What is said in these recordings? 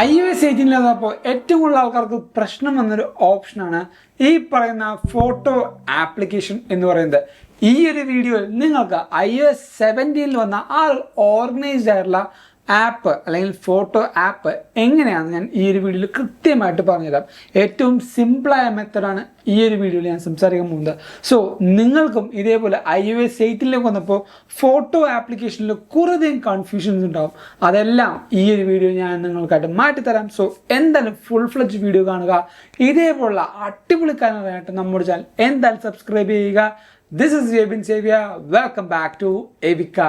iOS 18 വന്നപ്പോൾ ഏറ്റവും കൂടുതൽ ആൾക്കാർക്ക് പ്രശ്നം വന്നൊരു ഓപ്ഷനാണ് ഈ പറയുന്ന ഫോട്ടോ ആപ്ലിക്കേഷൻ എന്ന് പറയുന്നത്. ഈ ഒരു വീഡിയോയിൽ നിങ്ങൾക്ക് iOS 17 വന്ന ആ ഓർഗനൈസ്ഡ് ആയിട്ടുള്ള ആപ്പ് അല്ലെങ്കിൽ ഫോട്ടോ ആപ്പ് എങ്ങനെയാണെന്ന് ഞാൻ ഈ ഒരു വീഡിയോയിൽ കൃത്യമായിട്ട് പറഞ്ഞുതരാം. ഏറ്റവും സിമ്പിളായ മെത്തഡാണ് ഈ ഒരു വീഡിയോയിൽ ഞാൻ സംസാരിക്കാൻ പോകുന്നത്. സോ നിങ്ങൾക്കും ഇതേപോലെ iOS 18 വന്നപ്പോൾ ഫോട്ടോ ആപ്ലിക്കേഷനിൽ കുറേയധികം കൺഫ്യൂഷൻസ് ഉണ്ടാവും. അതെല്ലാം ഈ ഒരു വീഡിയോ ഞാൻ നിങ്ങൾക്കായിട്ട് മാറ്റിത്തരാം. സോ എന്തായാലും ഫുൾ ഫ്ലെഡ്ജ് വീഡിയോ കാണുക. ഇതേപോലുള്ള അടിപൊളി കാര്യങ്ങളായിട്ട് നമ്മുടെ ചാനൽ എന്തായാലും സബ്സ്ക്രൈബ് ചെയ്യുക. ദിസ് ഇസ് ജെബിൻ സേവ്യ. വെൽക്കം ബാക്ക് ടു എവിക്ക.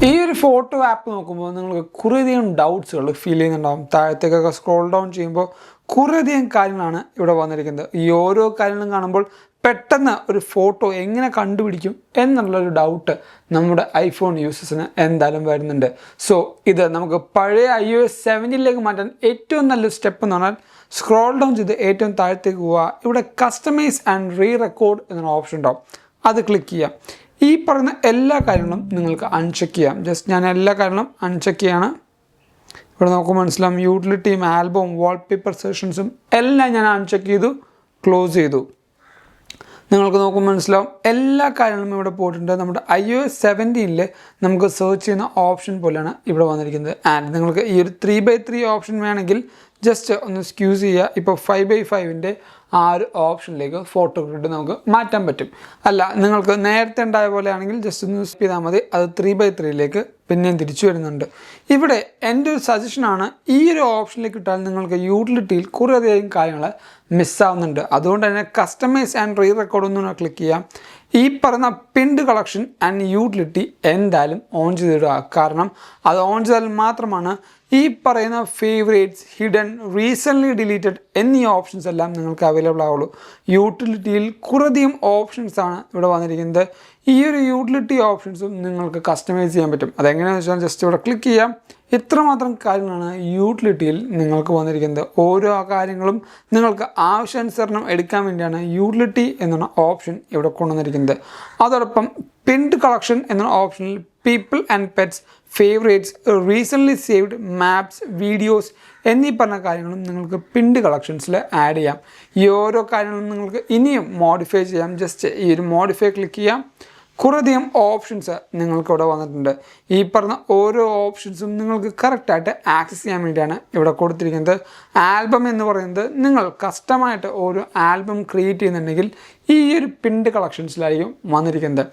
ഈ ഒരു ഫോട്ടോ ആപ്പ് നോക്കുമ്പോൾ നിങ്ങൾക്ക് കുറേയധികം ഡൗട്ട്സുകൾ ഫീൽ ചെയ്യുന്നുണ്ടാകും. താഴത്തേക്കൊക്കെ സ്ക്രോൾ ഡൗൺ ചെയ്യുമ്പോൾ കുറേയധികം കാര്യങ്ങളാണ് ഇവിടെ വന്നിരിക്കുന്നത്. ഈ ഓരോ കാര്യങ്ങളും കാണുമ്പോൾ പെട്ടെന്ന് ഒരു ഫോട്ടോ എങ്ങനെ കണ്ടുപിടിക്കും എന്നുള്ളൊരു ഡൗട്ട് നമ്മുടെ ഐഫോൺ യൂസേഴ്സിന് എന്തായാലും വരുന്നുണ്ട്. സോ ഇത് നമുക്ക് പഴയ iOS 17 മാറ്റാൻ ഏറ്റവും നല്ലൊരു സ്റ്റെപ്പ് എന്ന് പറഞ്ഞാൽ സ്ക്രോൾ ഡൗൺ ചെയ്ത് ഏറ്റവും താഴത്തേക്ക് പോവുക. ഇവിടെ കസ്റ്റമൈസ് ആൻഡ് റീ റെക്കോർഡ് എന്നൊരു ഓപ്ഷൻ ഉണ്ടാവും. അത് ക്ലിക്ക് ചെയ്യാം. ഈ പറയുന്ന എല്ലാ കാര്യങ്ങളും നിങ്ങൾക്ക് അൺചെക്ക് ചെയ്യാം. ജസ്റ്റ് ഞാൻ എല്ലാ കാര്യങ്ങളും അൺചെക്ക് ചെയ്യാണ്. ഇവിടെ നമുക്ക് മനസ്സിലാവും യൂട്ടിലിറ്റിയും ആൽബവും വാൾപേപ്പർ സെഷൻസും എല്ലാം ഞാൻ അൺചെക്ക് ചെയ്തു, ക്ലോസ് ചെയ്തു. നിങ്ങൾക്ക് നോക്കുമ്പോൾ മനസ്സിലാവും എല്ലാ കാര്യങ്ങളും ഇവിടെ പോയിട്ടുണ്ട്. നമ്മുടെ iOS 17 നമുക്ക് സെർച്ച് ചെയ്യുന്ന ഓപ്ഷൻ പോലെയാണ് ഇവിടെ വന്നിരിക്കുന്നത്. ആൻഡ് നിങ്ങൾക്ക് ഈ ഒരു 3x3 ഓപ്ഷൻ വേണമെങ്കിൽ ജസ്റ്റ് ഒന്ന് സ്ക്യൂസ് ചെയ്യുക. ഇപ്പോൾ 5x5 ആ ഒരു ഓപ്ഷനിലേക്ക് ഫോട്ടോ ഇട്ട് നമുക്ക് മാറ്റാൻ പറ്റും. അല്ല നിങ്ങൾക്ക് നേരത്തെ ഉണ്ടായ പോലെ ആണെങ്കിൽ ജസ്റ്റ് ഒന്ന് സ്പീഡ് ചെയ്താൽ മതി. അത് 3x3 പിന്നെയും തിരിച്ചു വരുന്നുണ്ട്. ഇവിടെ എൻ്റെ ഒരു സജഷനാണ്, ഈ ഒരു ഓപ്ഷനിലേക്ക് ഇട്ടാൽ നിങ്ങൾക്ക് യൂട്ടിലിറ്റിയിൽ കുറേയധികം കാര്യങ്ങൾ മിസ്സാവുന്നുണ്ട്. അതുകൊണ്ട് തന്നെ കസ്റ്റമൈസ് ആൻഡ് റീ റെക്കോർഡ് ഒന്നും ക്ലിക്ക് ചെയ്യാം. ഈ പറയുന്ന പിൻഡ് കളക്ഷൻ ആൻഡ് യൂട്ടിലിറ്റി എന്തായാലും ഓൺ ചെയ്തിടുക. കാരണം അത് ഓൺ ചെയ്താൽ മാത്രമാണ് ഈ പറയുന്ന ഫേവറേറ്റ്സ്, ഹിഡൻ, റീസെൻ്റ്ലി ഡിലീറ്റഡ് എന്നീ ഓപ്ഷൻസ് എല്ലാം നിങ്ങൾക്ക് അവൈലബിൾ ആവുള്ളൂ. യൂട്ടിലിറ്റിയിൽ കുറേയധികം ഓപ്ഷൻസാണ് ഇവിടെ വന്നിരിക്കുന്നത്. ഈ ഒരു യൂട്ടിലിറ്റി ഓപ്ഷൻസും നിങ്ങൾക്ക് കസ്റ്റമൈസ് ചെയ്യാൻ പറ്റും. അതെങ്ങനെയാണെന്ന് വെച്ചാൽ ജസ്റ്റ് ഇവിടെ ക്ലിക്ക് ചെയ്യാം. ഇത്രമാത്രം കാര്യങ്ങളാണ് യൂട്ടിലിറ്റിയിൽ നിങ്ങൾക്ക് വന്നിരിക്കുന്നത്. ഓരോ കാര്യങ്ങളും നിങ്ങൾക്ക് ആവശ്യാനുസരണം എടുക്കാൻ വേണ്ടിയാണ് യൂട്ടിലിറ്റി എന്നുള്ള ഓപ്ഷൻ ഇവിടെ കൊണ്ടുവന്നിരിക്കുന്നത്. അതോടൊപ്പം പിൻഡ് കളക്ഷൻ എന്ന ഓപ്ഷനിൽ people and pets, favourites, recently saved, maps, videos എന്നീ പറഞ്ഞ കാര്യങ്ങളും നിങ്ങൾക്ക് പിൻഡ് കളക്ഷൻസിൽ ആഡ് ചെയ്യാം. ഈ ഓരോ കാര്യങ്ങളും നിങ്ങൾക്ക് ഇനിയും മോഡിഫൈ ചെയ്യാം. ജസ്റ്റ് ഈ ഒരു മോഡിഫൈ ക്ലിക്ക് ചെയ്യാം. കുറേയധികം ഓപ്ഷൻസ് നിങ്ങൾക്ക് ഇവിടെ വന്നിട്ടുണ്ട്. ഈ പറഞ്ഞ ഓരോ ഓപ്ഷൻസും നിങ്ങൾക്ക് കറക്റ്റായിട്ട് ആക്സസ് ചെയ്യാൻ വേണ്ടിയാണ് ഇവിടെ കൊടുത്തിരിക്കുന്നത്. ആൽബം എന്ന് പറയുന്നത് നിങ്ങൾ കസ്റ്റമായിട്ട് ഒരു ആൽബം ക്രിയേറ്റ് ചെയ്യുന്നുണ്ടെങ്കിൽ ഈ ഒരു പിൻഡ് കളക്ഷൻസിലായിരിക്കും വന്നിരിക്കുന്നത്.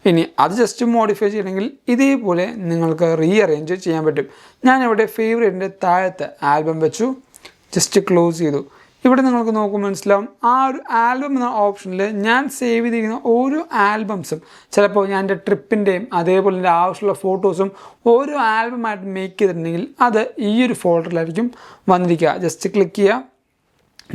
ഇനി അത് ജസ്റ്റ് മോഡിഫൈ ചെയ്യണമെങ്കിൽ ഇതേപോലെ നിങ്ങൾക്ക് റീഅറേഞ്ച് ചെയ്യാൻ പറ്റും. ഞാനിവിടെ ഫേവറേറ്റിൻ്റെ താഴത്ത് ആൽബം വെച്ചു, ജസ്റ്റ് ക്ലോസ് ചെയ്തു. ഇവിടെ നിങ്ങൾക്ക് നോക്കുമ്പോൾ മനസ്സിലാവും ആ ഒരു ആൽബം എന്ന ഓപ്ഷനിൽ ഞാൻ സേവ് ചെയ്തിരിക്കുന്ന ഓരോ ആൽബംസും ചിലപ്പോൾ ഞാൻ എൻ്റെ ട്രിപ്പിൻ്റെയും അതേപോലെ എൻ്റെ ആവശ്യമുള്ള ഫോട്ടോസും ഓരോ ആൽബമായിട്ട് മേക്ക് ചെയ്തിട്ടുണ്ടെങ്കിൽ അത് ഈ ഒരു ഫോൾഡറിലായിരിക്കും വന്നിരിക്കുക. ജസ്റ്റ് ക്ലിക്ക് ചെയ്യുക.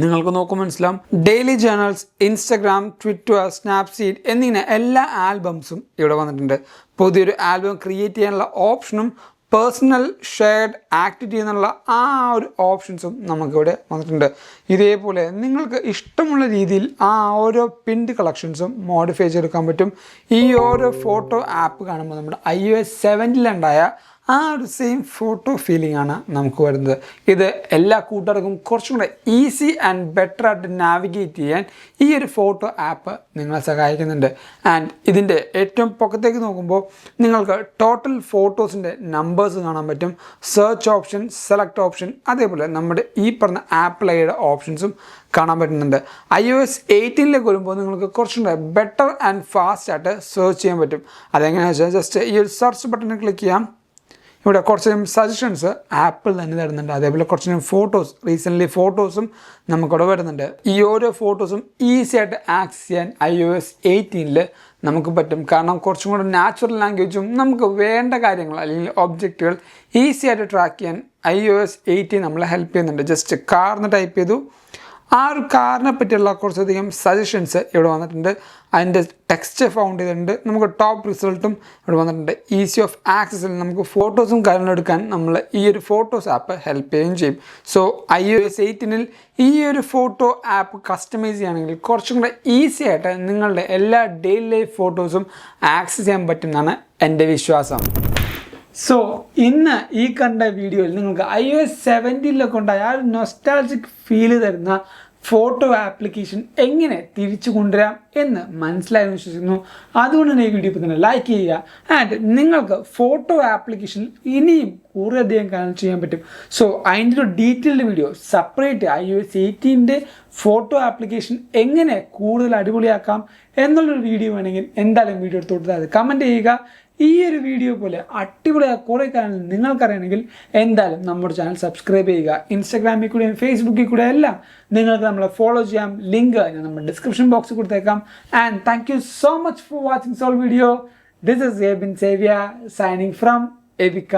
നിങ്ങൾക്ക് നോക്കുമ്പോൾ മനസ്സിലാവും daily journals, Instagram, Twitter, Snapseed എന്നിങ്ങനെ എല്ലാ ആൽബംസും ഇവിടെ വന്നിട്ടുണ്ട്. പുതിയൊരു ആൽബം ക്രിയേറ്റ് ചെയ്യാനുള്ള ഓപ്ഷനും പേഴ്സണൽ, ഷെയർഡ്, ആക്ടിവിറ്റി എന്നുള്ള ആ ഒരു ഓപ്ഷൻസും നമുക്കിവിടെ വന്നിട്ടുണ്ട്. ഇതേപോലെ നിങ്ങൾക്ക് ഇഷ്ടമുള്ള രീതിയിൽ ആ ഓരോ പിൻഡ് കളക്ഷൻസും മോഡിഫൈ ചെയ്തെടുക്കാൻ പറ്റും. ഈ ഓരോ ഫോട്ടോ ആപ്പ് കാണുമ്പോൾ നമ്മുടെ iOS 17 ഉണ്ടായ ആ ഒരു സെയിം ഫോട്ടോ ഫീലിംഗ് ആണ് നമുക്ക് വരുന്നത്. ഇത് എല്ലാ കൂട്ടുകാർക്കും കുറച്ചും കൂടെ ഈസി ആൻഡ് ബെറ്റർ ആയിട്ട് നാവിഗേറ്റ് ചെയ്യാൻ ഈ ഒരു ഫോട്ടോ ആപ്പ് നിങ്ങളെ സഹായിക്കുന്നുണ്ട്. ആൻഡ് ഇതിൻ്റെ ഏറ്റവും പൊക്കത്തേക്ക് നോക്കുമ്പോൾ നിങ്ങൾക്ക് ടോട്ടൽ ഫോട്ടോസിൻ്റെ നമ്പേഴ്സ് കാണാൻ പറ്റും. സെർച്ച് ഓപ്ഷൻ, സെലക്ട് ഓപ്ഷൻ, അതേപോലെ നമ്മുടെ ഈ പറഞ്ഞ ആപ്പിൾ ഐയുടെ ഓപ്ഷൻസും കാണാൻ പറ്റുന്നുണ്ട്. iOS 18 വരുമ്പോൾ നിങ്ങൾക്ക് കുറച്ചും കൂടെ ബെറ്റർ ആൻഡ് ഫാസ്റ്റ് ആയിട്ട് സെർച്ച് ചെയ്യാൻ പറ്റും. അതെങ്ങനെയാണെന്ന് വെച്ചാൽ ജസ്റ്റ് ഈ ഒരു സെർച്ച് ബട്ടണിൽ ക്ലിക്ക് ചെയ്യാം. ഇവിടെ കുറച്ചും സജഷൻസ് ആപ്പിൾ തന്നെ തരുന്നുണ്ട്. അതേപോലെ കുറച്ചും ഫോട്ടോസ്, റീസെൻ്റ്ലി ഫോട്ടോസും നമുക്കിവിടെ വരുന്നുണ്ട്. ഈ ഓരോ ഫോട്ടോസും ഈസി ആയിട്ട് ആക്സസ് ചെയ്യാൻ iOS 18 നമുക്ക് പറ്റും. കാരണം കുറച്ചും കൂടെ നാച്ചുറൽ ലാംഗ്വേജും നമുക്ക് വേണ്ട കാര്യങ്ങൾ അല്ലെങ്കിൽ ഒബ്ജക്റ്റുകൾ ഈസി ആയിട്ട് ട്രാക്ക് ചെയ്യാൻ iOS 18 നമ്മളെ ഹെൽപ്പ് ചെയ്യുന്നുണ്ട്. ജസ്റ്റ് കാർന്ന് ടൈപ്പ് ചെയ്തു. ആ ഒരു കാറിനെ പറ്റിയുള്ള കുറച്ചധികം സജഷൻസ് ഇവിടെ വന്നിട്ടുണ്ട്. അതിൻ്റെ ടെക്സ്റ്റ് ഫൗണ്ട് ചെയ്തിട്ടുണ്ട്. നമുക്ക് ടോപ്പ് റിസൾട്ടും ഇവിടെ വന്നിട്ടുണ്ട്. ഈസി ഓഫ് ആക്സസിൽ നമുക്ക് ഫോട്ടോസും കാര്യങ്ങളും എടുക്കാൻ നമ്മൾ ഈ ഒരു ഫോട്ടോസ് ആപ്പ് ഹെൽപ്പ് ചെയ്യുകയും ചെയ്യും. സോ iOS 18 ഈ ഒരു ഫോട്ടോ ആപ്പ് കസ്റ്റമൈസ് ചെയ്യുകയാണെങ്കിൽ കുറച്ചും കൂടെ ഈസി ആയിട്ട് നിങ്ങളുടെ എല്ലാ ഡെയിലി ലൈഫ് ഫോട്ടോസും ആക്സസ് ചെയ്യാൻ പറ്റുമെന്നാണ് എൻ്റെ വിശ്വാസം. സോ ഇന്ന് ഈ കണ്ട വീഡിയോയിൽ നിങ്ങൾക്ക് iOS 17 ഉണ്ടായ ആ ഒരു നൊസ്റ്റാൾജിക് ഫീല് തരുന്ന ഫോട്ടോ ആപ്ലിക്കേഷൻ എങ്ങനെ തിരിച്ചു കൊണ്ടുവരാം എന്ന് മനസ്സിലായെന്ന് വിശ്വസിക്കുന്നു. അതുകൊണ്ട് തന്നെ ഈ വീഡിയോ ഇപ്പോൾ തന്നെ ലൈക്ക് ചെയ്യുക. ആൻഡ് നിങ്ങൾക്ക് ഫോട്ടോ ആപ്ലിക്കേഷൻ ഇനിയും കുറേയധികം കാര്യങ്ങൾ ചെയ്യാൻ പറ്റും. സോ അതിൻ്റെ ഒരു detailed video separate iOS 18 photo application എങ്ങനെ കൂടുതൽ അടിപൊളിയാക്കാം എന്നുള്ളൊരു വീഡിയോ വേണമെങ്കിൽ എന്തായാലും വീഡിയോ എടുത്ത് അത് കമൻറ്റ് ചെയ്യുക. ഈ ഒരു വീഡിയോ പോലെ അടിപൊളിയായ കുറേ കാര്യങ്ങൾ നിങ്ങൾക്കറിയണമെങ്കിൽ എന്തായാലും നമ്മുടെ ചാനൽ സബ്സ്ക്രൈബ് ചെയ്യുക. ഇൻസ്റ്റാഗ്രാമിൽ കൂടെയും ഫേസ്ബുക്കിൽ കൂടെ എല്ലാം നിങ്ങൾക്ക് നമ്മളെ ഫോളോ ചെയ്യാം. ലിങ്ക് ഞാൻ നമ്മുടെ ഡിസ്ക്രിപ്ഷൻ ബോക്സിൽ കൊടുത്തേക്കാം. And thank you so much for watching whole video. This is Ebin സേവ്യ സൈനിങ് ഫ്രം എബിക്ക.